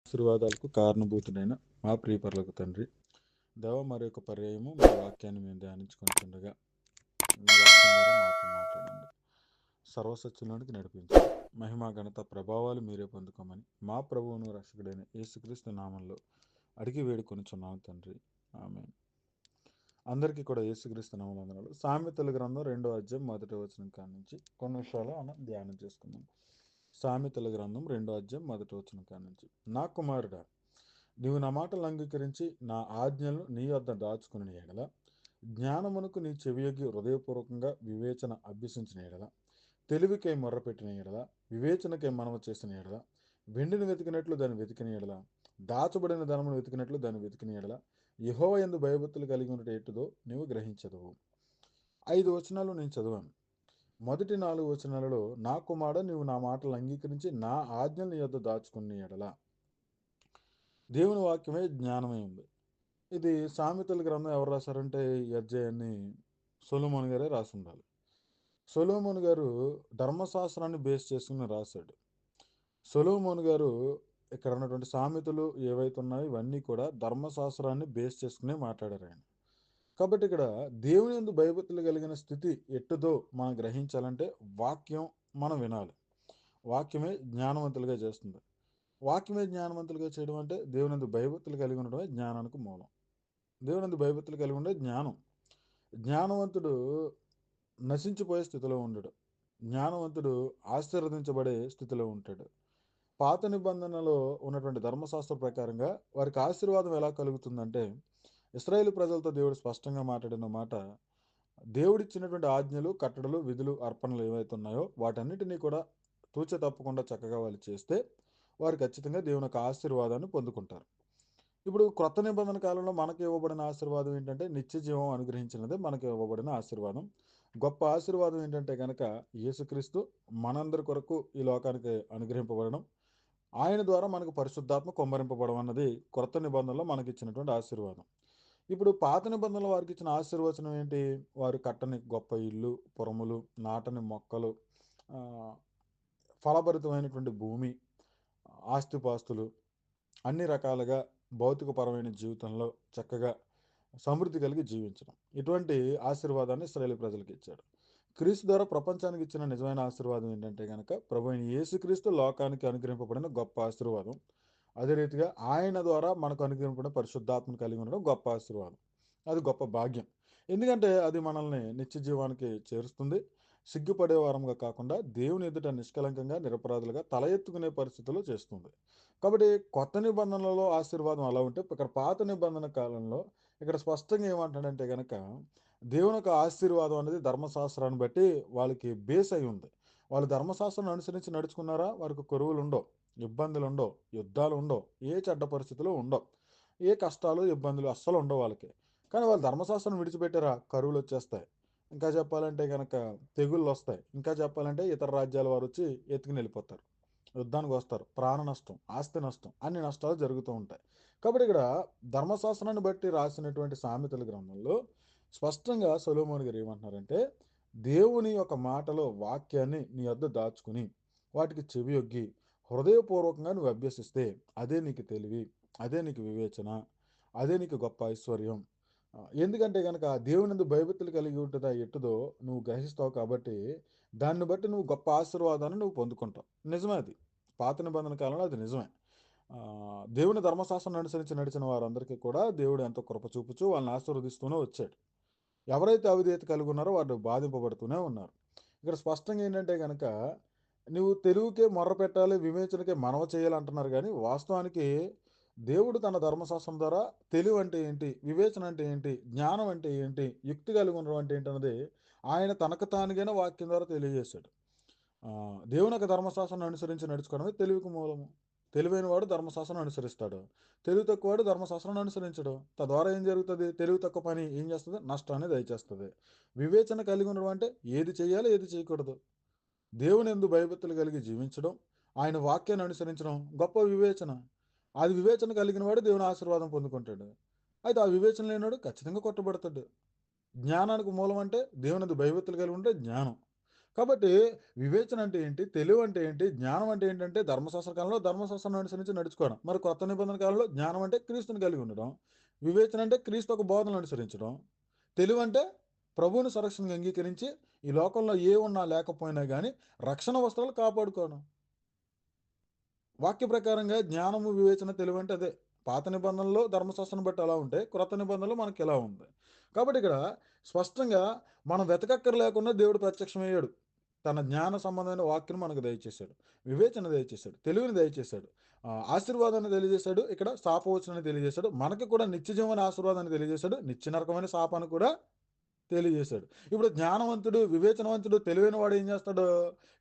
ఆశీర్వాదాలకు కారణభూతుడైన మా ప్రియపరులకు తండ్రి, దేవ మరి యొక్క పర్యాయము మీ వాక్యాన్ని మేము ధ్యానించుకుంటుండగా మీ వాక్యం ద్వారా మాతో మాట్లాడండి. సర్వసత్యంలోనికి నడిపించండి. మహిమ ఘనత ప్రభావాలు మీరే పొందుకోమని మా ప్రభువును రక్షకుడైన యేసుక్రీస్తు నామంలో అడిగి వేడుకొనుచున్నాను తండ్రి. ఆమేన్. అందరికీ కూడా యేసుక్రీస్తు నామములో వందనాలు. సామెతల గ్రంథం 2వ అధ్యాయం 1వ వచనం కాడ నుంచి కొన్ని విషయాలు మనం ధ్యానం చేసుకుందాం. సామెతల గ్రంథం 2వ అధ్యాయం 1వ వచనం కాడ నుంచి, నా కుమారుడా, నీవు నా మాటలు అంగీకరించి నా ఆజ్ఞలను నీ వద్ద దాచుకుని ఎడల, జ్ఞానమునకు నీ చెవియొగ్గి హృదయపూర్వకంగా వివేచన అభ్యసించిన ఎడల, తెలివికై మొర్రపెట్టిన ఎడల, వివేచనకై మనవ చేసిన ఎడల, వెండిని వెతికినట్లు దాన్ని వెతికిన ఎడల, దాచబడిన ధనమును వెతికినట్లు దాన్ని వెతికిన ఎడల, యెహోవా యందు భయభక్తులు కలిగి ఉంటే ఎట్టుదో నీవు గ్రహించదువు. 5 వచనాలు నేను చదివాను. మొదటి 4 వచనాలలో, నా కుమారుడా, నీవు నా మాటలు అంగీకరించి నా ఆజ్ఞలు నీ యొద్ద దాచుకుని ఎడల. దేవుని వాక్యమే జ్ఞానమై ఉంది. ఇది సామెతల గ్రంథం ఎవరు రాశారంటే ఈ అధ్యాయాన్ని సొలొమోను గారే రాసి ఉండాలి. సొలొమోను గారు ధర్మశాస్త్రాన్ని బేస్ చేసుకుని రాశాడు. సొలొమోను గారు ఇక్కడ ఉన్నటువంటి సామెతలు ఏవైతే ఉన్నాయో ఇవన్నీ కూడా ధర్మశాస్త్రాన్ని బేస్ చేసుకునే మాట్లాడారు ఆయన. కాబట్టి ఇక్కడ దేవుని యందు భయభక్తులు కలిగిన స్థితి ఎట్టుదో మనం గ్రహించాలంటే వాక్యం మనం వినాలి. వాక్యమే జ్ఞానవంతులుగా చేస్తుంది. వాక్యమే జ్ఞానవంతులుగా చేయడం అంటే దేవునందు భయభక్తులు కలిగి ఉండడమే జ్ఞానానికి మూలం. దేవునందు భయభక్తులు కలిగి ఉండే జ్ఞానం. జ్ఞానవంతుడు నశించిపోయే స్థితిలో ఉండడు. జ్ఞానవంతుడు ఆశీర్వదించబడే స్థితిలో ఉంటాడు. పాత నిబంధనలో ఉన్నటువంటి ధర్మశాస్త్ర ప్రకారంగా వారికి ఆశీర్వాదం ఎలా కలుగుతుందంటే, ఇశ్రాయేలు ప్రజలతో దేవుడు స్పష్టంగా మాట్లాడిన మాట, దేవుడిచ్చినటువంటి ఆజ్ఞలు, కట్టడలు, విధులు, అర్పణలు ఏవైతే ఉన్నాయో వాటన్నిటినీ కూడా తూచ తప్పకుండా చక్కగా వాళ్ళు చేస్తే వారు ఖచ్చితంగా దేవుని యొక్క ఆశీర్వాదాన్ని పొందుకుంటారు. ఇప్పుడు క్రొత్త నిబంధన కాలంలో మనకి ఇవ్వబడిన ఆశీర్వాదం ఏంటంటే నిత్య జీవం అనుగ్రహించినదే మనకి ఇవ్వబడిన ఆశీర్వాదం. గొప్ప ఆశీర్వాదం ఏంటంటే కనుక యేసుక్రీస్తు మనందరి కొరకు ఈ లోకానికి అనుగ్రహింపబడడం, ఆయన ద్వారా మనకు పరిశుద్ధాత్మ కుమ్మరింపబడడం అన్నది క్రొత్త నిబంధనలో మనకి ఇచ్చినటువంటి ఆశీర్వాదం. ఇప్పుడు పాత నిబంధనలో వారికి ఇచ్చిన ఆశీర్వచనం ఏంటి? వారు కట్టని గొప్ప ఇల్లు, పురములు, నాటని మొక్కలు, ఆ, ఫలభరితమైనటువంటి భూమి, ఆస్తిపాస్తులు, అన్ని రకాలుగా భౌతికపరమైన జీవితంలో చక్కగా సమృద్ధి కలిగి జీవించడం. ఇటువంటి ఆశీర్వాదాన్ని ఇశ్రాయేలు ప్రజలకు ఇచ్చాడు. క్రీస్తు ద్వారా ప్రపంచానికి ఇచ్చిన నిజమైన ఆశీర్వాదం ఏంటంటే కనుక ప్రభు అయిన యేసుక్రీస్తు లోకానికి అనుగ్రహింపబడిన గొప్ప ఆశీర్వాదం. అదే రీతిగా ఆయన ద్వారా మనకు అనుగ్రహింపబడిన పరిశుద్ధాత్మను కలిగి ఉండడం గొప్ప ఆశీర్వాదం. అది గొప్ప భాగ్యం. ఎందుకంటే అది మనల్ని నిత్య జీవానికి చేరుస్తుంది. సిగ్గుపడే వారంగా కాకుండా దేవుని ఎదుట నిష్కలంకంగా నిరపరాధులుగా తల ఎత్తుకునే పరిస్థితుల్లో చేస్తుంది. కాబట్టి కొత్త నిబంధనలలో ఆశీర్వాదం అలా ఉంటే, ఇక్కడ పాత నిబంధన కాలంలో ఇక్కడ స్పష్టంగా ఏమంటాడంటే కనుక దేవుని యొక్క ఆశీర్వాదం అనేది ధర్మశాస్త్రాన్ని బట్టి వాళ్ళకి బేస్ అయి ఉంది. వాళ్ళు ధర్మశాస్త్రాన్ని అనుసరించి నడుచుకున్నారా, వారికి కొరువులు ఉండవు, ఇబ్బందులు ఉండవు, యుద్ధాలు ఉండవు, ఏ చెడ్డ పరిస్థితులు ఉండవు, ఏ కష్టాలు ఇబ్బందులు అస్సలు ఉండవు వాళ్ళకి. కానీ వాళ్ళు ధర్మశాస్త్రం విడిచిపెట్టారా, కరువులు వచ్చేస్తాయి. ఇంకా చెప్పాలంటే కనుక తెగుళ్ళు వస్తాయి. ఇంకా చెప్పాలంటే ఇతర రాజ్యాల వారు వచ్చి ఎత్తుకుని వెళ్ళిపోతారు, యుద్ధానికి వస్తారు, ప్రాణ నష్టం, ఆస్తి నష్టం, అన్ని నష్టాలు జరుగుతూ ఉంటాయి. కాబట్టి ఇక్కడ ధర్మశాస్త్రాన్ని బట్టి రాసినటువంటి సామెతల గ్రంథంలో స్పష్టంగా సొలొమోను గారు ఏమంటున్నారంటే, దేవుని యొక్క మాటలో వాక్యాన్ని నీ వద్ద దాచుకుని వాటికి చెవియొగ్గి హృదయపూర్వకంగా నువ్వు అభ్యసిస్తే అదే నీకు తెలివి, అదే నీకు వివేచన, అదే నీకు గొప్ప ఐశ్వర్యం. ఎందుకంటే కనుక దేవునందు భయభక్తులు కలిగి ఉంటుందా ఎట్టుదో నువ్వు గ్రహిస్తావు. కాబట్టి దాన్ని బట్టి నువ్వు గొప్ప ఆశీర్వాదాన్ని నువ్వు పొందుకుంటావు. నిజమే అది. పాత నిబంధన కాలంలో అది నిజమే. ఆ, దేవుని ధర్మశాస్త్రం అనుసరించి నడిచిన వారందరికీ కూడా దేవుడు ఎంతో కృప చూపుచూ వాళ్ళని ఆశీర్వదిస్తూనే వచ్చాడు. ఎవరైతే అవిధేయత కలిగి ఉన్నారో వాళ్ళు బాధింపబడుతూనే ఉన్నారు. ఇక్కడ స్పష్టంగా ఏంటంటే కనుక నువ్వు తెలుగుకే మొర్ర పెట్టాలి, వివేచనకే మనవ చేయాలి అంటున్నారు. కానీ వాస్తవానికి దేవుడు తన ధర్మశాస్త్రం ద్వారా తెలివి అంటే ఏంటి, వివేచన అంటే ఏంటి, జ్ఞానం అంటే ఏంటి, యుక్తి కలిగి ఉండడం అంటే ఏంటి అన్నది ఆయన తనకు తానుగానే వాక్యం ద్వారా తెలియజేశాడు. ఆ, దేవుని యొక్క ధర్మశాస్త్రాన్ని అనుసరించి నడుచుకోవడమే తెలివికి మూలము. తెలివైన వాడు ధర్మశాస్త్రం అనుసరిస్తాడు, తెలివి తక్కువ వాడు ధర్మశాస్త్రాన్ని అనుసరించడు. తద్వారా ఏం జరుగుతుంది? తెలివి తక్కువ పని ఏం చేస్తుంది? నష్టాన్ని దయచేస్తుంది. వివేచన కలిగి ఉండడం అంటే ఏది చేయాలో ఏది చేయకూడదు, దేవుని యందు భయభక్తులు కలిగి జీవించడం, ఆయన వాక్యాన్ని అనుసరించడం గొప్ప వివేచన. అది వివేచన కలిగిన వాడు దేవుని ఆశీర్వాదం పొందుకుంటాడు. అయితే ఆ వివేచన లేనివాడు ఖచ్చితంగా కొట్టబడతాడు. జ్ఞానానికి మూలం అంటే దేవుని యందు భయభక్తులు కలిగి ఉంటే జ్ఞానం. కాబట్టి వివేచన అంటే ఏంటి, తెలివి అంటే ఏంటి, జ్ఞానం అంటే ఏంటంటే ధర్మశాస్త్ర కాలంలో ధర్మశాస్త్రాన్ని అనుసరించి నడుచుకోవడం. మరి కొత్త నిబంధన కాలంలో జ్ఞానం అంటే క్రీస్తుని కలిగి ఉండడం, వివేచన అంటే క్రీస్తు ఒక బోధనలు అనుసరించడం, తెలివి అంటే ప్రభువుని సంరక్షణగా అంగీకరించి ఈ లోకంలో ఏ ఉన్నా లేకపోయినా కానీ రక్షణ వస్త్రాలు కాపాడుకోవడం. వాక్య ప్రకారంగా జ్ఞానము, వివేచన, తెలివి అంటే అదే. పాత నిబంధనలో ధర్మశాస్త్రం బట్టి అలా ఉంటే, క్రొత్త నిబంధనలో మనకి ఇలా ఉంది. కాబట్టి ఇక్కడ స్పష్టంగా మనం వెతకక్కర లేకుండా దేవుడు ప్రత్యక్షమయ్యాడు. తన జ్ఞాన సంబంధమైన వాక్యం మనకు దయచేశాడు. వివేచన దయచేశాడు. తెలివిని దయచేశాడు. ఆశీర్వాదాన్ని తెలియజేశాడు. ఇక్కడ శాపవచనాన్ని తెలియజేశాడు. మనకి కూడా నిత్యజీవన ఆశీర్వాదాన్ని తెలియజేశాడు. నిత్య నరకమైన శాపాన్ని కూడా తెలియజేశాడు. ఇప్పుడు జ్ఞానవంతుడు, వివేచనవంతుడు, తెలివైన వాడు ఏం చేస్తాడు?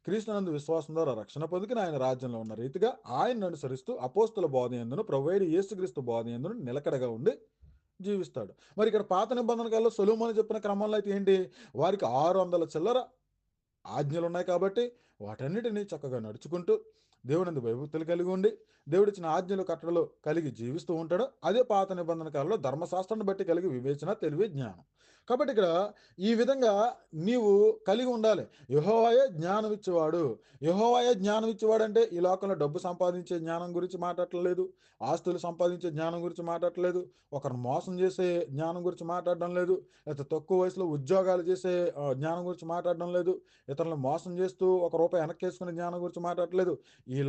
క్రీస్తునందు విశ్వాసం ద్వారా రక్షణ పొందుకుని ఆయన రాజ్యంలో ఉన్న రీతిగా ఆయనను అనుసరిస్తూ అపోస్తుల బోధ యందును, ప్రభువైన యేసుక్రీస్తు బోధ యందును నిలకడగా ఉండి జీవిస్తాడు. మరి ఇక్కడ పాత నిబంధన కాలంలో సొలొమోను చెప్పిన క్రమంలో అయితే ఏంటి? వారికి 600 చిల్లర ఆజ్ఞలున్నాయి కాబట్టి వాటన్నిటిని చక్కగా నడుచుకుంటూ దేవునందు భయభక్తులు కలిగి ఉండి దేవుడిచ్చిన ఆజ్ఞలు కట్టడలు కలిగి జీవిస్తూ ఉంటాడు. అదే పాత నిబంధన కాలంలో ధర్మశాస్త్రాన్ని బట్టి కలిగి వివేచన, తెలివి, జ్ఞానం. కాబట్టి ఇక్కడ ఈ విధంగా నీవు కలిగి ఉండాలి. యెహోవాయే జ్ఞానం ఇచ్చేవాడు. యెహోవాయే జ్ఞానం ఇచ్చేవాడు అంటే ఈ లోకంలో డబ్బు సంపాదించే జ్ఞానం గురించి మాట్లాడట్లేదు, ఆస్తులు సంపాదించే జ్ఞానం గురించి మాట్లాడట్లేదు, ఒకరిని మోసం చేసే జ్ఞానం గురించి మాట్లాడడం లేదు, లేకపోతే తక్కువ వయసులో ఉద్యోగాలు చేసే జ్ఞానం గురించి మాట్లాడడం లేదు, ఇతరులను మోసం చేస్తూ ఒక రూపాయి వెనక్కేసుకునే జ్ఞానం గురించి మాట్లాడట్లేదు, ఈ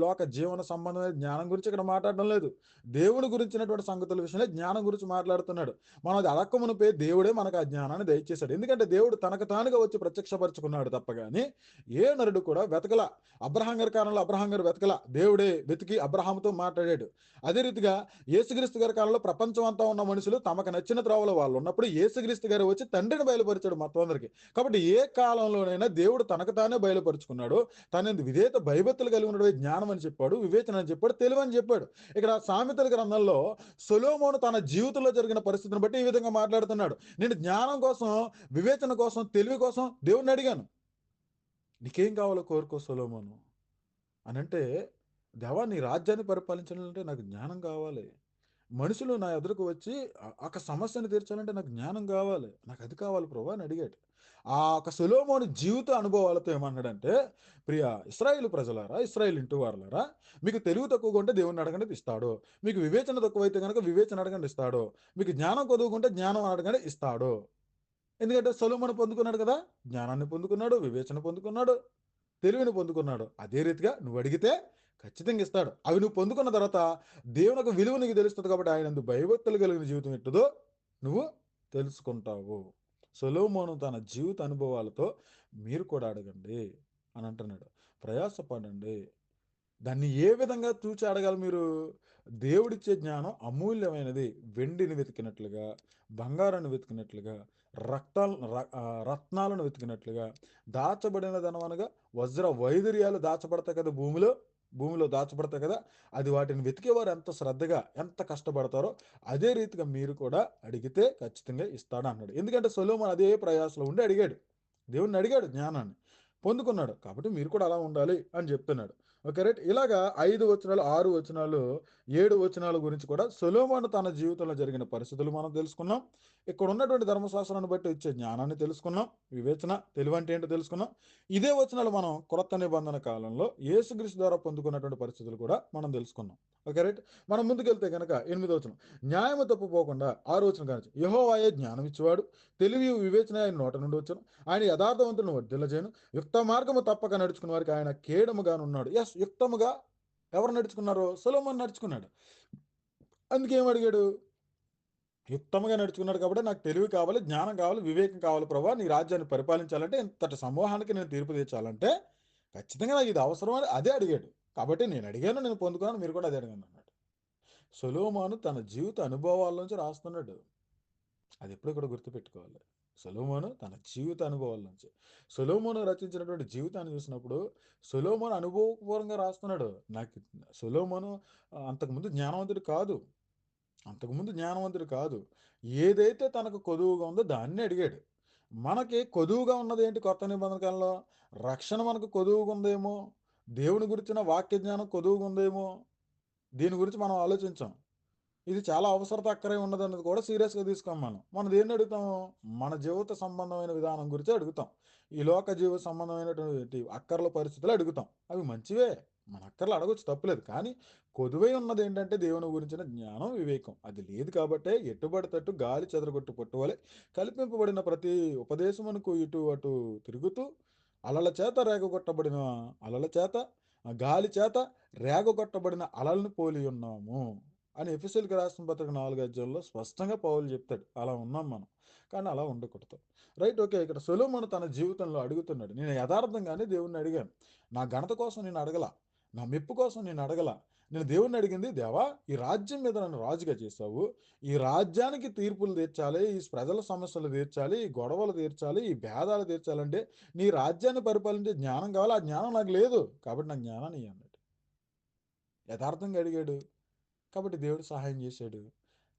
లోక జీవన సంబంధమైన జ్ఞానం గురించి ఇక్కడ మాట్లాడడం లేదు. దేవుని గురించినటువంటి సంగతుల విషయంలో జ్ఞానం గురించి మాట్లాడుతున్నాడు. మనం అది అడక్క మునిపే దేవుడే మనకు ఆ జ్ఞానాన్ని దయచేశాడు. ఎందుకంటే దేవుడు తనకు తానుగా వచ్చి ప్రత్యక్షపరుచుకున్నాడు తప్ప గాని ఏ నరుడు కూడా వెతకల. అబ్రహాం గారి కాలంలో అబ్రహాం గారు వెతకల. దేవుడే వెతికి అబ్రహాముతో మాట్లాడాడు. అదే రీతిగా యేసుక్రీస్తు గారి కాలంలో ప్రపంచం అంతా ఉన్న మనుషులు తమకు నచ్చిన త్రోవలో వాళ్ళు ఉన్నప్పుడు యేసుక్రీస్తు గారు వచ్చి తండ్రిని బయలుపరిచాడు మొత్తం అందరికి. కాబట్టి ఏ కాలంలోనైనా దేవుడు తనకు తానే బయలుపరుచుకున్నాడు. తన విధేయత భయభక్తులు కలిగి ఉండడం జ్ఞానం అని చెప్పాడు, వివేచన అని చెప్పాడు, తెలివి అని చెప్పాడు. ఇక్కడ సామెతల గ్రంథంలో సొలొమోను తన జీవితంలో జరిగిన పరిస్థితిని బట్టి ఈ విధంగా మాట్లాడుతున్నాడు. నేను జ్ఞానం కోసం, వివేచన కోసం, తెలివి కోసం దేవుణ్ణి అడిగాను. నీకేం కావాలో కోరుకో సొలొమోను అనంటే, దేవా నీ రాజ్యాన్ని పరిపాలించాలంటే నాకు జ్ఞానం కావాలి. మనుషులు నా ఎదురుకు వచ్చి ఒక సమస్యను తీర్చాలంటే నాకు జ్ఞానం కావాలి. నాకు అది కావాలి ప్రభువా అని అడిగాడు. ఆ ఒక సొలొమోను జీవిత అనుభవాలతో ఏమన్నాడంటే, ప్రియ ఇశ్రాయేలు ప్రజలారా, ఇశ్రాయేలు ఇంటి వారలారా, మీకు తెలివి తక్కువగా ఉంటే దేవుణ్ణి అడగండి ఇస్తాడు. మీకు వివేచన తక్కువైతే గనక వివేచన అడగండి ఇస్తాడు. మీకు జ్ఞానం కొదువుకుంటే జ్ఞానం అడగండి ఇస్తాడు. ఎందుకంటే సొలొమోను పొందుకున్నాడు కదా! జ్ఞానాన్ని పొందుకున్నాడు, వివేచన పొందుకున్నాడు, తెలివిని పొందుకున్నాడు. అదే రీతిగా నువ్వు అడిగితే ఖచ్చితంగా ఇస్తాడు. అవి నువ్వు పొందుకున్న తర్వాత దేవుని యొక్క విలువ నీకు తెలుస్తుంది కాబట్టి ఆయనందు భయభక్తులు కలిగిన జీవితం ఎట్టుదో నువ్వు తెలుసుకుంటావు. సొలొమోను తన జీవిత అనుభవాలతో మీరు కూడా అడగండి అని అంటున్నాడు. ప్రయాసపడండి. దాన్ని ఏ విధంగా తూచి అడగాలి మీరు? దేవుడిచ్చే జ్ఞానం అమూల్యమైనది. వెండిని వెతికినట్లుగా, బంగారాన్ని వెతికినట్లుగా, రత్నాలను వెతికినట్లుగా, దాచబడిన ధనమనగా వజ్ర వైడూర్యాలు దాచబడతాయి కదా భూమిలో. భూమిలో దాచబడతాయి కదా! అది వాటిని వెతికేవారు ఎంత శ్రద్ధగా, ఎంత కష్టపడతారో, అదే రీతిగా మీరు కూడా అడిగితే ఖచ్చితంగా ఇస్తాడు అన్నాడు. ఎందుకంటే సొలొమోను అదే ప్రయాసలో ఉండి అడిగాడు. దేవుడిని అడిగాడు జ్ఞానాన్ని. పొందుకున్నాడు. కాబట్టి మీరు కూడా అలా ఉండాలి అని చెప్తున్నాడు. ఓకే. రైట్. ఇలాగా 5 వచనాలు, 6 వచనాలు, 7 వచనాల గురించి కూడా సొలొమోను తన జీవితంలో జరిగిన పరిస్థితులు మనం తెలుసుకున్నాం. ఇక్కడ ఉన్నటువంటి ధర్మశాస్త్రాన్ని బట్టి వచ్చే జ్ఞానాన్ని తెలుసుకున్నాం. వివేచన, తెలివంటే ఏంటో తెలుసుకున్నాం. ఇదే వచనాలు మనం క్రొత్త నిబంధన కాలంలో యేసుక్రీస్తు ద్వారా పొందుకున్నటువంటి పరిస్థితులు కూడా మనం తెలుసుకున్నాం. ఓకే. రైట్. మనం ముందుకెళ్తే గనక 8వ వచనం. న్యాయము తప్పిపోకుండా 6వ వచనం కానించి యెహోవాయే జ్ఞానం ఇచ్చేవాడు. తెలివి, వివేచన ఆయన నోట నుండి వచ్చును. ఆయన యథార్థవంతులను వర్ధిల్లజేయును. యుక్త మార్గము తప్పక నడుచుకున్న వారికి ఆయన కేడముగానున్నాడు. యుక్తముగా ఎవరు నడుచుకున్నారు? సొలొమోను నడుచుకున్నాడు. అందుకే ఏమడిగాడు? యుక్తముగా నడుచుకున్నాడు కాబట్టి నాకు తెలివి కావాలి, జ్ఞానం కావాలి, వివేకం కావాలి ప్రభువా. నీ రాజ్యాన్ని పరిపాలించాలంటే, ఇంతటి సమూహానికి నేను తీర్పు తీర్చాలంటే ఖచ్చితంగా నాకు ఇది అవసరం అని అదే అడిగాడు. కాబట్టి నేను అడిగాను, నేను పొందుకున్నాను. మీరు కూడా అదే అడగండి అన్నాడు. సొలొమోను తన జీవిత అనుభవాల నుంచి రాస్తున్నాడు. అది ఎప్పుడూ కూడా గుర్తుపెట్టుకోవాలి. సొలొమోను తన జీవిత అనుభవాల నుంచి. సొలొమోను రచించినటువంటి జీవితాన్ని చూసినప్పుడు సొలొమోను అనుభవపూర్వకంగా రాస్తున్నాడు. సొలొమోను అంతకుముందు జ్ఞానవంతుడు కాదు. అంతకుముందు జ్ఞానవంతుడు కాదు. ఏదైతే తనకు కొదువుగా ఉందో దాన్నే అడిగాడు. మనకి కొదువుగా ఉన్నదేంటి కొత్త నిబంధన కాలంలో? రక్షణ మనకు కొదువుగా ఉందేమో, దేవుని గురించిన వాక్య జ్ఞానం కొదువుగా ఉందేమో, దీని గురించి మనం ఆలోచించాం. ఇది చాలా అవసరత అక్కరే ఉన్నదన్నది కూడా సీరియస్గా తీసుకోం మనం దేన్ని అడుగుతాము? మన జీవిత సంబంధమైన విధానం గురించి అడుగుతాం. ఈ లోక జీవ సంబంధమైనటువంటి అక్కర్ల పరిస్థితులు అడుగుతాం. అవి మంచివే, మన అక్కర్లు అడగొచ్చు, తప్పులేదు. కానీ కొదువై ఉన్నది ఏంటంటే దేవుని గురించిన జ్ఞానం, వివేకం. అది లేదు కాబట్టే ఎట్టుబడితట్టు గాలి చెదరగొట్టు పట్టువలే కల్పింపబడిన ప్రతి ఉపదేశమునకు ఇటు అటు తిరుగుతూ అలల చేత రేగగొట్టబడిన అలల చేత గాలి చేత రేగగొట్టబడిన అలలను పోలి ఉన్నాము అని ఎఫెసీయులకు రాసిన పత్రిక 4 అధ్యాయంలో స్పష్టంగా పౌలు చెప్తాడు. అలా ఉన్నాం మనం. కానీ అలా ఉండకూడదు. Right, okay. ఇక్కడ సొలొమోను తన జీవితంలో అడుగుతున్నాడు. నేను యథార్థంగానే దేవుణ్ణి అడిగాను. నా ఘనత కోసం నేను అడగల. నా మెప్పు కోసం నేను అడగల. నేను దేవుణ్ణి అడిగింది, దేవా ఈ రాజ్యం మీద నన్ను రాజుగా చేశావు. ఈ రాజ్యానికి తీర్పులు తీర్చాలి, ఈ ప్రజల సమస్యలు తీర్చాలి, ఈ గొడవలు తీర్చాలి, ఈ భేదాలు తీర్చాలంటే నీ రాజ్యాన్ని పరిపాలించే జ్ఞానం కావాలి. ఆ జ్ఞానం నాకు లేదు. కాబట్టి నాకు జ్ఞానాన్ని ఇయ్యి అన్నాడు. యథార్థంగా అడిగాడు. కాబట్టి దేవుడు సహాయం చేశాడు.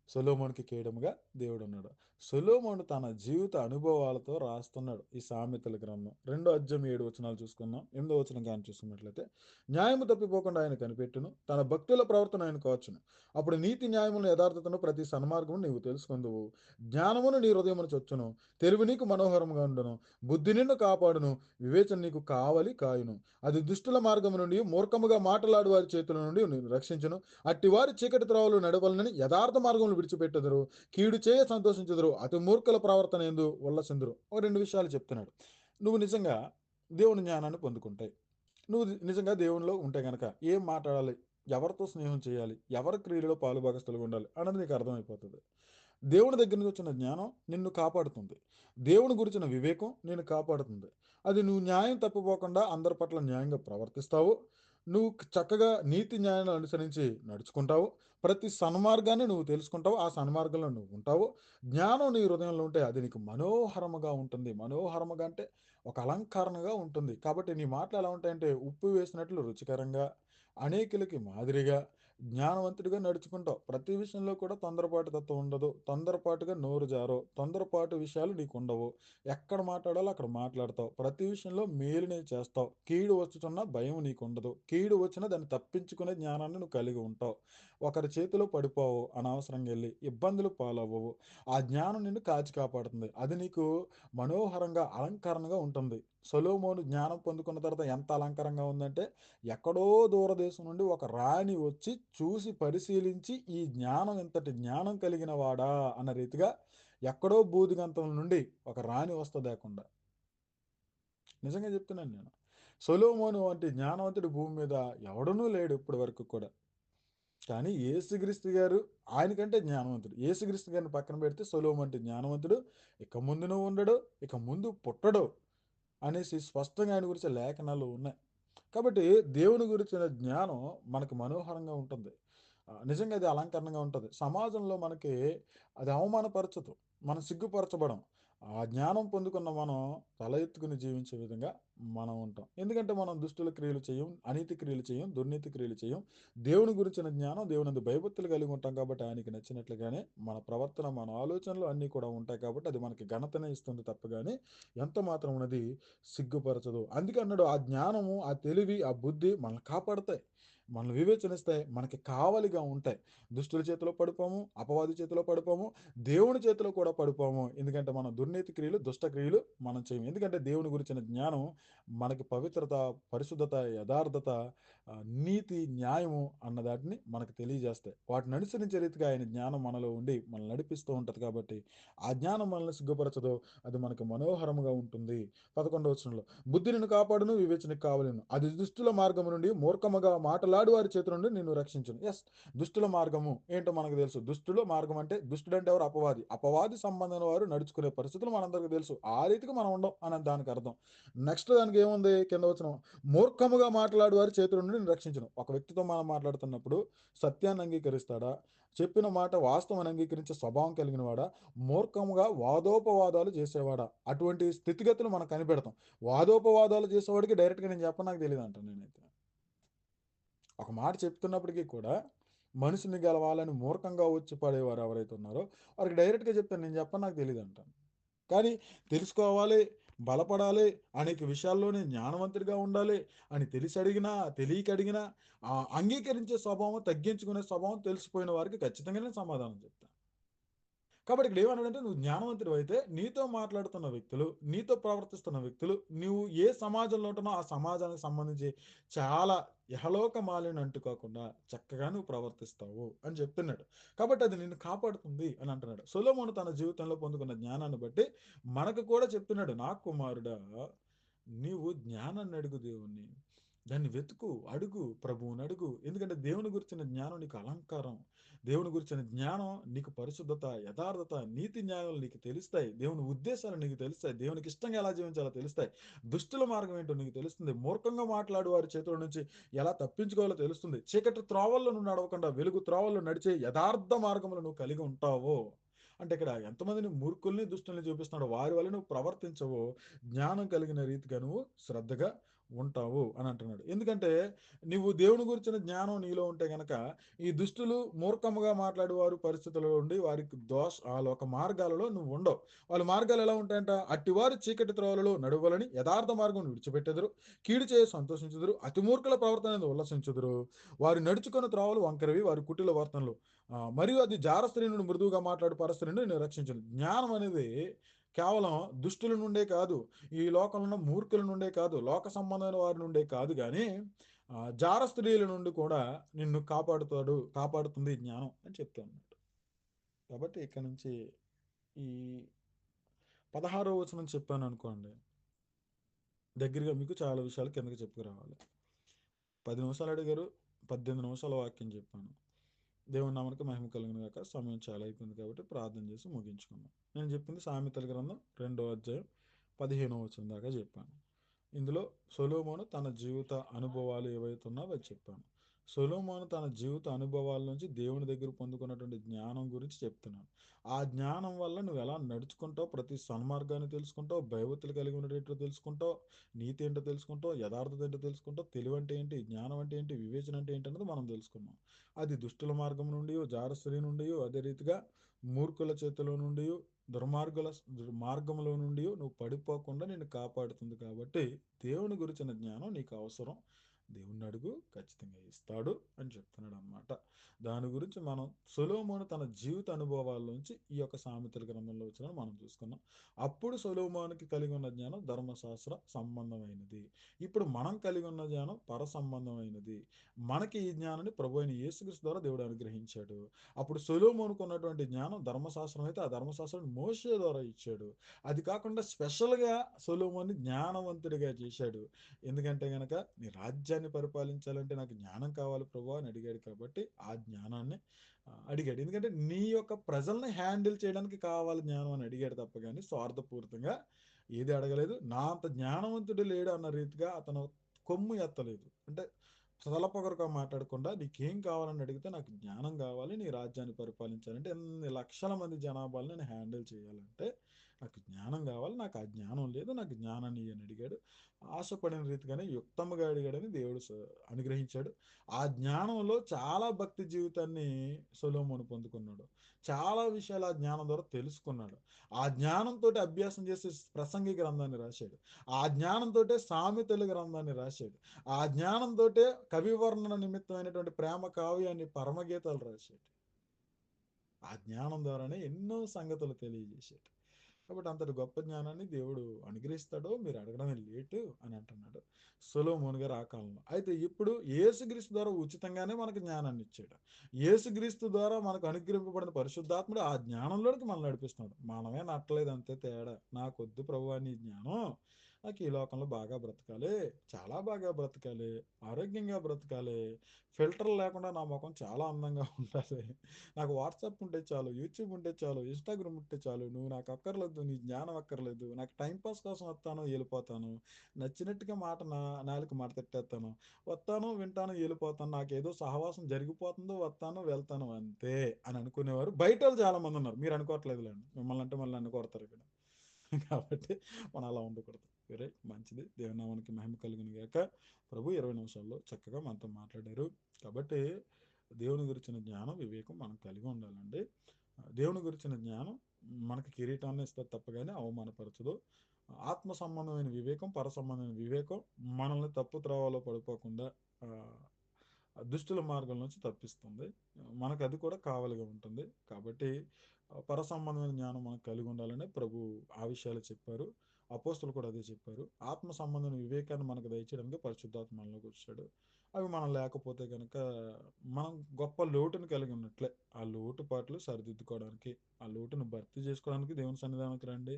సొలొమోనుకి కేడముగా దేవుడు ఉన్నాడు. సొలొమోను తన జీవిత అనుభవాలతో రాస్తున్నాడు ఈ సామెతల గ్రంథం. 2వ అధ్యాయం 7 వచనాలు చూసుకుందాం. 8వ వచనం కానీ చూసుకున్నట్లయితే, న్యాయము తప్పిపోకుండా ఆయన కనిపెట్టును, తన భక్తుల ప్రవర్తన ఆయన కాచును. అప్పుడు నీతి న్యాయములను యథార్థతను ప్రతి సన్మార్గము నీవు తెలుసుకుందువు. జ్ఞానమును నీ హృదయమును చొచ్చును, తెలివి నీకు మనోహరముగా ఉండును, బుద్ధి నిన్ను కాపాడును, వివేచన నీకు కావలి కాయును. అది దుష్టుల మార్గము నుండి మూర్ఖముగా మాటలాడు వారి చేతుల నుండి నిన్ను రక్షించును. అట్టివారి చీకటి త్రోవలు నడవలనని యథార్థ మార్గములు విడిచిపెట్టుదురు, కీడు చేయ సంతోషించుదురు, అతి మూర్ఖుల ప్రవర్తన ఎందు ఉల్లసిందురు. ఒక 2 విషయాలు చెప్తున్నాడు. నువ్వు నిజంగా దేవుని జ్ఞానాన్ని పొందుకుంటే, నువ్వు నిజంగా దేవునిలో ఉంటే గనక ఏం మాట్లాడాలి, ఎవరితో స్నేహం చేయాలి, ఎవరి క్రియలో పాలు భాగస్తులుగా ఉండాలి అన్నది నీకు అర్థమైపోతుంది. దేవుని దగ్గర నుంచి వచ్చిన జ్ఞానం నిన్ను కాపాడుతుంది. దేవుని గురించిన వివేకం నిన్ను కాపాడుతుంది. అది నువ్వు న్యాయం తప్పిపోకుండా అందరి పట్ల న్యాయంగా ప్రవర్తిస్తావు. నువ్వు చక్కగా నీతి న్యాయాలను అనుసరించి నడుచుకుంటావు. ప్రతి సన్మార్గాన్ని నువ్వు తెలుసుకుంటావు. ఆ సన్మార్గంలో నువ్వు ఉంటావు. జ్ఞానం నీ హృదయంలో ఉంటే అది నీకు మనోహరముగా ఉంటుంది. మనోహరముగా అంటే ఒక అలంకరణగా ఉంటుంది. కాబట్టి నీ మాటలు ఎలా ఉంటాయంటే ఉప్పు వేసినట్లు రుచికరంగా, అనేకులకి మాదిరిగా, జ్ఞానవంతుడిగా నడుచుకుంటావు. ప్రతి విషయంలో కూడా తొందరపాటు తత్వం ఉండదు. తొందరపాటుగా నోరు జారవు. తొందరపాటు విషయాలు నీకుండవు. ఎక్కడ మాట్లాడాలో అక్కడ మాట్లాడతావు. ప్రతి విషయంలో మేలునే చేస్తావు. కీడు వచ్చుచున్న భయం నీకుండదు. కీడు వచ్చినా దాన్ని తప్పించుకునే జ్ఞానాన్ని నువ్వు కలిగి ఉంటావు. ఒకరి చేతిలో పడిపోవు, అనవసరంగా వెళ్ళి ఇబ్బందులు పాలవ్వవు. ఆ జ్ఞానం నిన్ను కాచి కాపాడుతుంది. అది నీకు మనోహరంగా, అలంకరణగా ఉంటుంది. సొలొమోను జ్ఞానం పొందుకున్న తర్వాత ఎంత అలంకరంగా ఉందంటే, ఎక్కడో దూరదేశం నుండి ఒక రాణి వచ్చి చూసి పరిశీలించి ఈ జ్ఞానం ఇంతటి జ్ఞానం కలిగిన వాడా అన్న రీతిగా ఎక్కడో బూదిగంతం నుండి ఒక రాణి వస్తదేకుండా. నిజంగా చెప్తున్నాను నేను. సొలొమోను వంటి జ్ఞానవంతుడు భూమి మీద ఎవడనూ లేడు ఇప్పటి వరకు కూడా. కానీ యేసుక్రీస్తు గారు ఆయనకంటే జ్ఞానవంతుడు. యేసుక్రీస్తు గారిని పక్కన పెడితే సొలొమోను వంటి జ్ఞానవంతుడు ఇక ముందును ఉండడు, ఇక ముందు పుట్టడు అనేసి స్పష్టంగా ఆయన గురించి లేఖనాలు ఉన్నాయి. కాబట్టి దేవుని గురించిన జ్ఞానం మనకు మనోహరంగా ఉంటుంది. నిజంగా అది అలంకరణగా ఉంటది. సమాజంలో మనకి అది అవమానపరచదు. మనం సిగ్గుపరచబడం. ఆ జ్ఞానం పొందుకున్న మనం తల ఎత్తుకుని జీవించే విధంగా మనం ఉంటాం. ఎందుకంటే మనం దుష్టుల క్రియలు చేయం, అనీతి క్రియలు చేయం, దుర్నీతి క్రియలు చేయం. దేవుని గురించిన జ్ఞానం, దేవునందు భయభక్తులు కలిగి ఉంటాం కాబట్టి ఆయనకి నచ్చినట్లుగానే మన ప్రవర్తన, మన ఆలోచనలు అన్నీ కూడా ఉంటాయి కాబట్టి అది మనకి ఘనతనే ఇస్తుంది తప్ప గాని ఎంత మాత్రం ఉన్నది సిగ్గుపరచదు. అందుకే అన్నాడు, ఆ జ్ఞానము, ఆ తెలివి, ఆ బుద్ధి మనల్ని కాపాడతాయి. మనల్ని వివేచనిస్తాయి. మనకి కావలిగా ఉంటాయి. దుష్టుల చేతిలో పడిపోము, అపవాది చేతిలో పడిపోము, దేవుని చేతిలో కూడా పడిపోము. ఎందుకంటే మనం దుర్నీతి క్రియలు, దుష్ట క్రియలు మనం చేయము. ఎందుకంటే దేవుని గురించిన జ్ఞానం మనకి పవిత్రత, పరిశుద్ధత, యథార్థత, నీతి, న్యాయము అన్న దాటిని మనకు తెలియజేస్తాయి. వాటిని అనుసరించే రీతిగా ఆయన జ్ఞానం మనలో ఉండి మనల్ని నడిపిస్తూ ఉంటది కాబట్టి ఆ జ్ఞానం మనల్ని సిగ్గుపరచదు. అది మనకు మనోహరముగా ఉంటుంది. 11వ వచనంలో, బుద్ధి నిన్ను కాపాడును, వివేచనకు కావలేను. అది దుష్టుల మార్గము నుండి మూర్ఖముగా మాటలాడు వారి చేతి నుండి నిన్ను రక్షించును. ఎస్, దుష్టుల మార్గము ఏంటో మనకు తెలుసు. దుష్టుల మార్గం అంటే, దుష్టుడు అంటే ఎవరు? అపవాది. అపవాది సంబంధమైన వారు నడుచుకునే పరిస్థితులు మనందరికీ తెలుసు. ఆ రీతికి మనం ఉండం అని దానికి అర్థం. నెక్స్ట్ దానికి ఏముంది కింద వచనం, మూర్ఖముగా మాట్లాడు వారి చేతుల నుండి నిన్ను రక్షించును. ఒక వ్యక్తితో మనం మాట్లాడుతున్నప్పుడు సత్యాన్ని అంగీకరిస్తాడా? చెప్పిన మాట వాస్తవాన్ని అంగీకరించే స్వభావం కలిగిన వాడా? మూర్ఖముగా వాదోపవాదాలు చేసేవాడా? అటువంటి స్థితిగతులు మనం కనిపెడతాం. వాదోపవాదాలు చేసేవాడికి డైరెక్ట్‌గా నేను చెప్పను, నాకు తెలీదు అంటాను నేనైతే. ఒక మాట చెప్తున్నప్పటికీ కూడా మనిషిని గెలవాలని మూర్ఖంగా వచ్చి పడేవారు ఎవరైతే ఉన్నారో వారికి డైరెక్ట్‌గా చెప్తాను, నేను చెప్పను, నాకు తెలీదు అంటాను. కానీ తెలుసుకోవాలి, బలపడాలి, అనేక విషయాల్లో నేను జ్ఞానవంతుడిగా ఉండాలి అని తెలిసి అడిగినా, తెలియక అడిగినా అంగీకరించే స్వభావం, తగ్గించుకునే స్వభావం తెలిసిపోయిన వారికి ఖచ్చితంగా నేను సమాధానం చెప్తాను. కాబట్టి ఇక్కడ ఏమన్నాడంటే, నువ్వు జ్ఞానవంతుడివైతే నీతో మాట్లాడుతున్న వ్యక్తులు, నీతో ప్రవర్తిస్తున్న వ్యక్తులు, నువ్వు ఏ సమాజంలో ఉంటున్నావో ఆ సమాజానికి సంబంధించి చాలా ఇహలోక మాలిన్యం అంటుకోకుండా చక్కగా నువ్వు ప్రవర్తిస్తావు అని చెప్తున్నాడు. కాబట్టి అది నిన్ను కాపాడుతుంది అని అంటున్నాడు. సొలొమోను తన జీవితంలో పొందుకున్న జ్ఞానాన్ని బట్టి మనకు కూడా చెప్తున్నాడు, నా కుమారుడా, నీవు జ్ఞానాన్ని అడుగు దేవుణ్ణి. దాన్ని వెతుకు, అడుగు, ప్రభువుని అడుగు. ఎందుకంటే దేవుని గురించిన జ్ఞానం నీకు అలంకారం. దేవుని గురించిన జ్ఞానం నీకు పరిశుద్ధత, యథార్థత, నీతి న్యాయాలు నీకు తెలుస్తాయి. దేవుని ఉద్దేశాలు నీకు తెలుస్తాయి. దేవునికి ఇష్టంగా ఎలా జీవించాలో తెలుస్తాయి. దుష్టుల మార్గం ఏంటో నీకు తెలుస్తుంది. మూర్ఖంగా మాట్లాడు వారి చేతుల నుంచి ఎలా తప్పించుకోవాలో తెలుస్తుంది. చీకటి త్రోవల్లో నువ్వు నడవకుండా వెలుగు త్రోవల్లో నడిచే యథార్థ మార్గములు నువ్వు కలిగి ఉంటావో, అంటే ఇక్కడ ఎంతమందిని మూర్ఖుల్ని దుష్టుల్ని చూపిస్తున్నాడో వారి వల్ల నువ్వు ప్రవర్తించవో, జ్ఞానం కలిగిన రీతిగా నువ్వు శ్రద్ధగా ఉంటావు అని అంటున్నాడు. ఎందుకంటే నువ్వు దేవుని గురించిన జ్ఞానం నీలో ఉంటే గనక ఈ దుష్టులు మూర్ఖముగా మాట్లాడేవారు పరిస్థితుల్లో ఉండి వారికి వాళ్ళ ఒక మార్గాలలో నువ్వు ఉండవు. వాళ్ళ మార్గాలు ఎలా ఉంటాయంట, అట్టివారు చీకటి త్రోవలలో నడువలని యథార్థ మార్గం విడిచిపెట్టెదరు, కీడు చేసి సంతోషించుదురు, అతి మూర్ఖుల ప్రవర్తన ఉల్లసించుదురు, వారు నడుచుకున్న త్రోవలు వంకరవి, వారి కుటిల వర్తనలు మరియు అది జార స్త్రీ నుండి మృదువుగా మాట్లాడు పరస్త్రీ నుండి నేను రక్షించను. జ్ఞానం అనేది కేవలం దుష్టుల నుండే కాదు, ఈ లోకంలో ఉన్న మూర్ఖుల నుండే కాదు, లోక సంబంధమైన వారి నుండే కాదు కానీ జార స్త్రీల నుండి కూడా నిన్ను కాపాడుతుంది ఈ జ్ఞానం అని చెప్తా అన్నట్టు. కాబట్టి ఇక్కడ నుంచి ఈ 16వ వచనం చెప్పాను అనుకోండి, దగ్గరగా మీకు చాలా విషయాలు కిందకి చెప్పుకురావాలి. 10 నిమిషాలు అడిగారు, 18 నిమిషాల వాక్యం చెప్పాను. దేవుని నామానికి మహిమ కలుగును గాక. సమయం చాలా అయిపోయింది కాబట్టి ప్రార్థన చేసి ముగించుకుందాం. నేను చెప్పింది సామెతల గ్రంథం 2వ అధ్యాయం 15వ వచనం దాకా చెప్పాను. ఇందులో సొలొమోను తన జీవిత అనుభవాలు ఏవైతే ఉన్నావో అవి చెప్పాను. సొలొమోను తన జీవిత అనుభవాల నుంచి దేవుని దగ్గర పొందుకున్నటువంటి జ్ఞానం గురించి చెప్తున్నాను. ఆ జ్ఞానం వల్ల నువ్వు ఎలా నడుచుకుంటావు, ప్రతి సన్మార్గాన్ని తెలుసుకుంటావు, భయభక్తులు కలిగి ఉండేటట్టు తెలుసుకుంటావు, నీతి ఏంటో తెలుసుకుంటావు, యథార్థత ఏంటో తెలుసుకుంటావు, తెలివి అంటే ఏంటి, జ్ఞానం అంటే ఏంటి, వివేచన అంటే ఏంటి అనేది మనం తెలుసుకున్నాం. అది దుష్టుల మార్గం నుండి, జారస్త్రీ నుండి, అదే రీతిగా మూర్ఖుల చేతిలో నుండి, దుర్మార్గుల మార్గంలో నుండి నువ్వు పడిపోకుండా నిన్ను కాపాడుతుంది. కాబట్టి దేవుని గురించిన జ్ఞానం నీకు అవసరం. దేవుణ్ణి అడుగు, ఖచ్చితంగా ఇస్తాడు అని చెప్తున్నాడు అనమాట. దాని గురించి మనం సొలొమోను తన జీవిత అనుభవాల్లోంచి ఈ యొక్క సామెతల గ్రంథంలో వచ్చిన మనం చూసుకున్నాం. అప్పుడు సొలొమోనుకి కలిగి ఉన్న జ్ఞానం ధర్మశాస్త్ర సంబంధమైనది. ఇప్పుడు మనం కలిగి ఉన్న జ్ఞానం పర సంబంధమైనది. మనకి ఈ జ్ఞానాన్ని ప్రభు అయిన యేసుక్రీస్తు ద్వారా దేవుడు అనుగ్రహించాడు. అప్పుడు సొలొమోనుకు ఉన్నటువంటి జ్ఞానం ధర్మశాస్త్రం అయితే ఆ ధర్మశాస్త్రం మోషే ద్వారా ఇచ్చాడు. అది కాకుండా స్పెషల్గా సొలొమోన్ని జ్ఞానవంతుడిగా చేశాడు. ఎందుకంటే గనక నీ రాజ్యాన్ని పరిపాలించాలంటే నాకు జ్ఞానం కావాలి ప్రభువా అని అడిగాడు. కాబట్టి ఆ జ్ఞానాన్ని అడిగాడు. ఎందుకంటే నీ యొక్క ప్రజల్ని హ్యాండిల్ చేయడానికి కావాలి జ్ఞానం అని అడిగాడు తప్ప కానీ స్వార్థపూరితంగా ఏది అడగలేదు. నా అంత జ్ఞానవంతుడు లేడు అన్న రీతిగా అతను కొమ్ము ఎత్తలేదు. అంటే తలపొగరుగా మాట్లాడకుండా నీకేం కావాలని అడిగితే నాకు జ్ఞానం కావాలి, నీ రాజ్యాన్ని పరిపాలించాలంటే ఎన్ని లక్షల మంది జనాభాలను నేను హ్యాండిల్ చేయాలంటే నాకు జ్ఞానం కావాలి, నాకు ఆ జ్ఞానం లేదు, నాకు జ్ఞానాన్ని అని అడిగాడు. ఆశపడిన రీతిగానే యుక్తముగా అడిగాడని దేవుడు అనుగ్రహించాడు. ఆ జ్ఞానంలో చాలా భక్తి జీవితాన్ని సొలొమోను పొందుకున్నాడు. చాలా విషయాలు ఆ జ్ఞానం ద్వారా తెలుసుకున్నాడు. ఆ జ్ఞానంతో అభ్యాసం చేసి ప్రసంగి గ్రంథాన్ని రాశాడు. ఆ జ్ఞానంతో సామెతల గ్రంథాన్ని రాశాడు. ఆ జ్ఞానంతో కవివర్ణన నిమిత్తమైనటువంటి ప్రేమ కావ్యాన్ని పరమగీతాలు రాశాడు. ఆ జ్ఞానం ద్వారానే ఎన్నో సంగతులు తెలియజేశాడు. కాబట్టి అంతటి గొప్ప జ్ఞానాన్ని దేవుడు అనుగ్రహిస్తాడో మీరు అడగడమే లేటు అని అంటున్నాడు సొలొమోను గారు ఆ కాలంలో. అయితే ఇప్పుడు యేసుక్రీస్తు ద్వారా ఉచితంగానే మనకు జ్ఞానాన్ని ఇచ్చాడు. యేసుక్రీస్తు ద్వారా మనకు అనుగ్రహింపబడిన పరిశుద్ధాత్ముడు ఆ జ్ఞానంలోకి మనల్ని నడిపిస్తున్నాడు. మనమే నట్టలేదు అంతే తేడా. నాకొద్దు ప్రభువా నీ జ్ఞానం, నాకు ఈ లోకంలో బాగా బ్రతకాలి, చాలా బాగా బ్రతకాలి, ఆరోగ్యంగా బ్రతకాలి, ఫిల్టర్ లేకుండా నా ముఖం చాలా అందంగా ఉండాలి, నాకు వాట్సాప్ ఉంటే చాలు, యూట్యూబ్ ఉంటే చాలు, ఇన్స్టాగ్రామ్ ఉంటే చాలు, నువ్వు నాకు అక్కర్లేదు, నీ జ్ఞానం అక్కర్లేదు, నాకు టైంపాస్ కోసం వస్తాను వెళ్ళిపోతాను, నచ్చినట్టుగా నాలుగు మాట తిట్టేస్తాను, వస్తాను వింటాను వెళ్ళిపోతాను, నాకేదో సహవాసం జరిగిపోతుందో వస్తాను వెళ్తాను అంతే అని అనుకునేవారు బయట వాళ్ళు చాలా మంది ఉన్నారు. మీరు అనుకోవట్లేదులేండి, మిమ్మల్ని అంటే మళ్ళీ అనుకోడతారు ఇక్కడ. కాబట్టి మనం అలా ఉండకూడదు. వేరే మంచిది, దేవునామానికి మహిమ కలుగును గాక. ప్రభు 20 నిమిషాల్లో చక్కగా మనతో మాట్లాడారు. కాబట్టి దేవుని గురించిన జ్ఞానం, వివేకం మనం కలిగి ఉండాలండి. దేవుని గురించిన జ్ఞానం మనకి కిరీటాన్ని ఇస్తుంది తప్ప కానీ అవమానపరచదు. ఆత్మ సంబంధమైన వివేకం, పర సంబంధమైన వివేకం మనల్ని తప్పు త్రోవలో పడిపోకుండా దుష్టుల మార్గం నుంచి తప్పిస్తుంది. మనకు అది కూడా కావలిగా ఉంటుంది. కాబట్టి పర సంబంధమైన జ్ఞానం మనకు కలిగి ఉండాలని ప్రభు ఆ విషయాలు చెప్పారు. అపోస్తులు కూడా అదే చెప్పారు. ఆత్మ సంబంధమైన వివేకాన్ని మనకు దయచేయడానికి పరిశుద్ధాత్మ మనలోకి వచ్చాడు. అవి మనం లేకపోతే కనుక మనం గొప్ప లోటుని కలిగి ఉన్నట్లే. ఆ లోటుపాట్లు సరిదిద్దుకోవడానికి, ఆ లోటును భర్తీ చేసుకోవడానికి దేవుని సన్నిధానానికి రండి.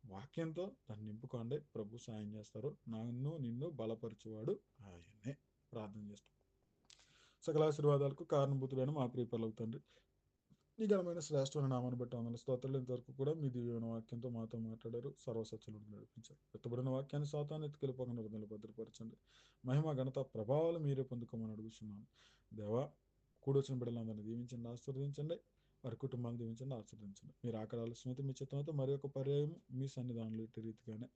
వాక్యంతో దాన్ని నింపుకోండి. ప్రభు సాయం చేస్తారు. నన్ను నిన్ను బలపరిచేవాడు ఆయనే. ప్రార్థన చేస్తాం. సకల ఆశీర్వాదాలకు కారణభూతుడైన మా ప్రియ పరలోక తండ్రి, నీ ఘనమైన శ్రేష్టమైన నామాన్ని బట్టి వందనాలు, స్తోత్రాలు. ఇంతవరకు కూడా మీ దివ్యమైన వాక్యంతో మాతో మాట్లాడారు, సర్వసత్యులను నడిపించారు. ఎత్తబడిన వాక్యాన్ని సాతాన్ని ఎత్తుకెళ్ళిపోకుండా హృదయంలో భద్రపరచండి. మహిమ ఘనత ప్రభావాలు మీరే పొందుకోమని అడుగుతున్నాను. దేవా, కూడొచ్చిన బిడ్డలందరినీ దీవించండి, ఆశీర్వదించండి. వారి కుటుంబాలను దీవించండి, ఆశీర్వదించండి. మీరు ఆకలి ఆలస్యమైతే మీ చిత్తంతో మరి ఒక పర్యాయం మీ సన్నిధానంలో ఇట్టి రీతిగానే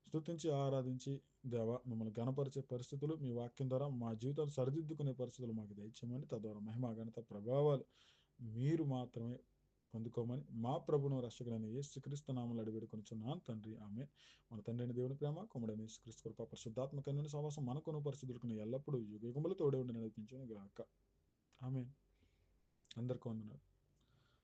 స్తుతించి ఆరాధించి దేవా మిమ్మల్ని గణపరిచే పరిస్థితులు మీ వాక్యం ద్వారా మా జీవితాలు సరిదిద్దుకునే పరిస్థితులు మాకు దయచేయమని, తద్వారా మహిమ ఘనత ప్రభావాలు మీరు మాత్రమే పొందుకోమని మా ప్రభును రక్షకుడైన యేసుక్రీస్తు నామములో అడిగి వేడుకొనుచున్నాను తండ్రి. ఆమె మన తండ్రి అయిన దేవుని ప్రేమ, కుమారుడైన యేసుక్రీస్తు కృప, పరిశుద్ధాత్మ కన్యని సహవాసం మనకును పరిశుద్ధులకు ఎల్లప్పుడూ యుగయుగములు తోడే ఉండి నడిపించును గాక. ఆమె. అందరికీ వందనాలు.